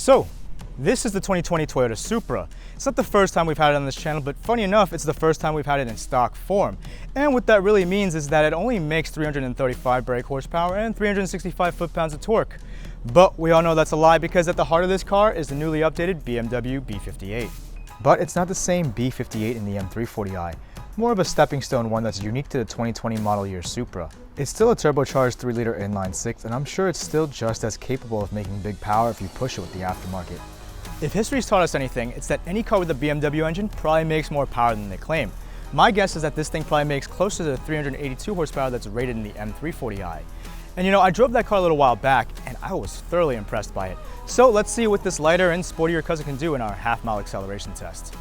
So, this is the 2020 Toyota Supra. It's not the first time we've had it on this channel, but funny enough, it's the first time we've had it in stock form. And what that really means is that it only makes 335 brake horsepower and 365 foot-pounds of torque. But we all know that's a lie, because at the heart of this car is the newly updated BMW B58. But it's not the same B58 in the M340i, more of a stepping stone one that's unique to the 2020 model year Supra. It's still a turbocharged 3-liter inline-six, and I'm sure it's still just as capable of making big power if you push it with the aftermarket. If history's taught us anything, it's that any car with a BMW engine probably makes more power than they claim. My guess is that this thing probably makes closer to the 382 horsepower that's rated in the M340i. And you know, I drove that car a little while back, and I was thoroughly impressed by it. So let's see what this lighter and sportier cousin can do in our half-mile acceleration test.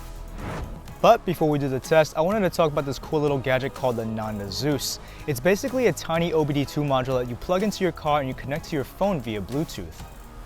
But before we do the test, I wanted to talk about this cool little gadget called the Non-Zeus. It's basically a tiny OBD2 module that you plug into your car and you connect to your phone via Bluetooth.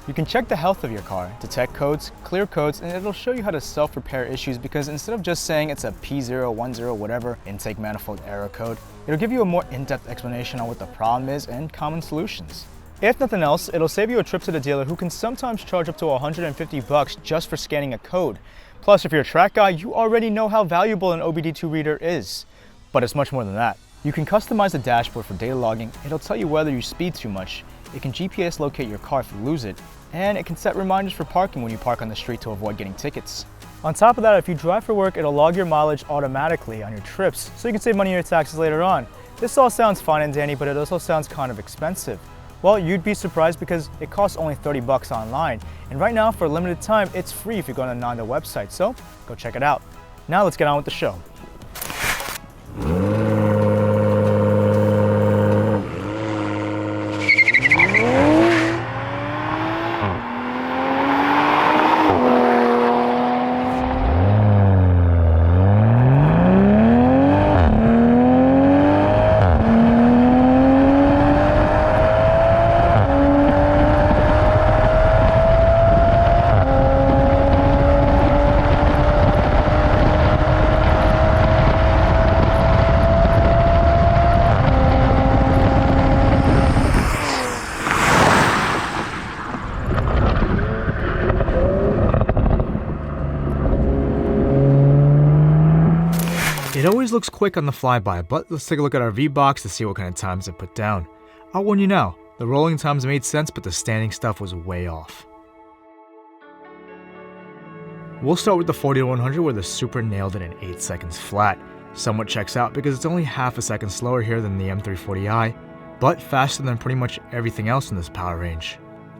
You can check the health of your car, detect codes, clear codes, and it'll show you how to self-repair issues, because instead of just saying it's a P010 whatever intake manifold error code, it'll give you a more in-depth explanation on what the problem is and common solutions. If nothing else, it'll save you a trip to the dealer, who can sometimes charge up to $150 just for scanning a code. Plus, if you're a track guy, you already know how valuable an OBD2 reader is. But it's much more than that. You can customize the dashboard for data logging. It'll tell you whether you speed too much. It can GPS locate your car if you lose it. And it can set reminders for parking when you park on the street to avoid getting tickets. On top of that, if you drive for work, it'll log your mileage automatically on your trips, so you can save money on your taxes later on. This all sounds fine and dandy, but it also sounds kind of expensive. Well, you'd be surprised, because it costs only $30 online. And right now, for a limited time, it's free if you go to the Non-Zeus website, so go check it out. Now let's get on with the show. It always looks quick on the flyby, but let's take a look at our V-Box to see what kind of times it put down. I'll warn you now, the rolling times made sense, but the standing stuff was way off. We'll start with the 40 to 100, where the Supra nailed it in 8 seconds flat. Somewhat checks out, because it's only half a second slower here than the M340i, but faster than pretty much everything else in this power range.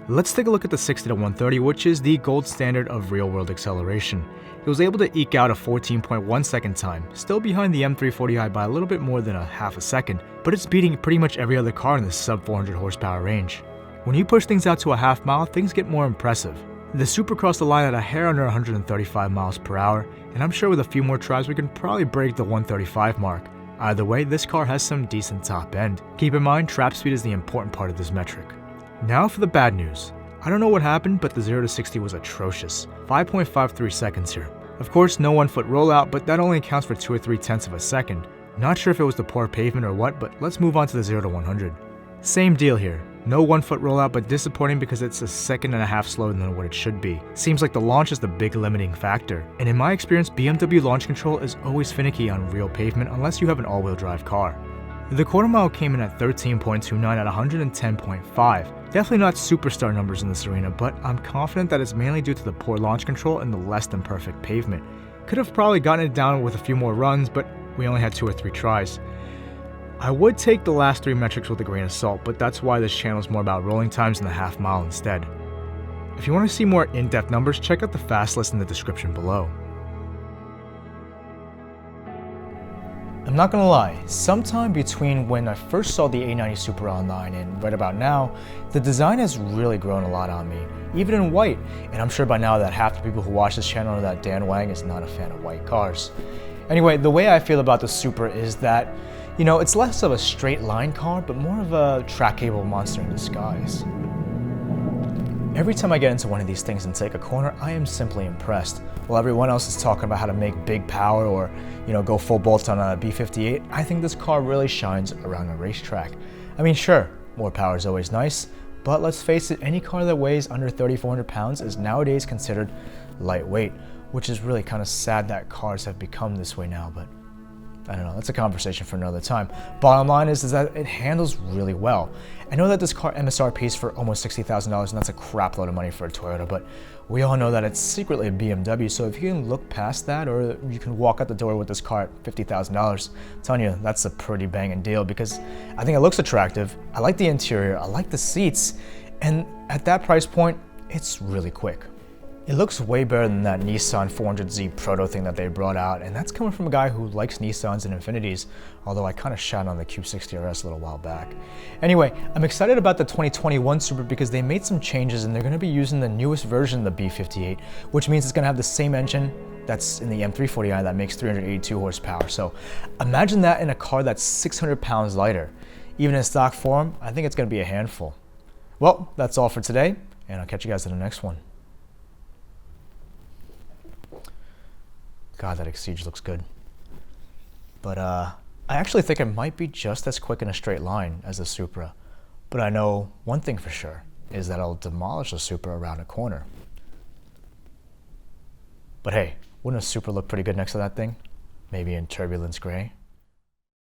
Let's take a look at the 60 to 130, which is the gold standard of real-world acceleration. It was able to eke out a 14.1 second time, still behind the M340i by a little bit more than a half a second, but it's beating pretty much every other car in the sub 400 horsepower range. When you push things out to a half mile, things get more impressive. The Supra crossed the line at a hair under 135 miles per hour, and I'm sure with a few more tries we can probably break the 135 mark. Either way, this car has some decent top end. Keep in mind, trap speed is the important part of this metric. Now for the bad news. I don't know what happened, but the 0 to 60 was atrocious. 5.53 seconds here. Of course, no 1-foot rollout, but that only accounts for 2 or 3 tenths of a second. Not sure if it was the poor pavement or what, but let's move on to the 0 to 100. Same deal here. No 1-foot rollout, but disappointing because it's a second and a half slower than what it should be. Seems like the launch is the big limiting factor. And in my experience, BMW launch control is always finicky on real pavement unless you have an all-wheel drive car. The quarter mile came in at 13.29 at 110.5. Definitely not superstar numbers in this arena, but I'm confident that it's mainly due to the poor launch control and the less than perfect pavement. Could have probably gotten it down with a few more runs, but we only had 2 or 3 tries. I would take the last 3 metrics with a grain of salt, but that's why this channel is more about rolling times in the half mile instead. If you want to see more in-depth numbers, check out the fast list in the description below. I'm not gonna lie, sometime between when I first saw the A90 Supra online and right about now, the design has really grown a lot on me, even in white, and I'm sure by now that half the people who watch this channel know that Dan Wang is not a fan of white cars. Anyway, the way I feel about the Supra is that, you know, it's less of a straight line car, but more of a track-capable monster in disguise. Every time I get into one of these things and take a corner, I am simply impressed. While everyone else is talking about how to make big power or, you know, go full bolt on a B58, I think this car really shines around a racetrack. I mean, sure, more power is always nice, But let's face it, any car that weighs under 3,400 pounds is nowadays considered lightweight, which is really kind of sad that cars have become this way now, but I don't know, that's a conversation for another time. Bottom line is that it handles really well. I know that this car MSRP is for almost $60,000, and that's a crap load of money for a Toyota, but we all know that it's secretly a BMW, so if you can look past that, or you can walk out the door with this car at $50,000, I'm telling you, that's a pretty banging deal, because I think it looks attractive, I like the interior, I like the seats, and at that price point, it's really quick. It looks way better than that Nissan 400Z Proto thing that they brought out, and that's coming from a guy who likes Nissans and Infinitis, although I kind of shat on the Q60 RS a little while back. Anyway, I'm excited about the 2021 Supra because they made some changes and they're going to be using the newest version of the B58, which means it's going to have the same engine that's in the M340i that makes 382 horsepower. So imagine that in a car that's 600 pounds lighter. Even in stock form, I think it's going to be a handful. Well, that's all for today, and I'll catch you guys in the next one. God, that Exige looks good. But I actually think it might be just as quick in a straight line as the Supra. But I know one thing for sure, is that I'll demolish the Supra around a corner. But hey, wouldn't a Supra look pretty good next to that thing? Maybe in turbulence gray?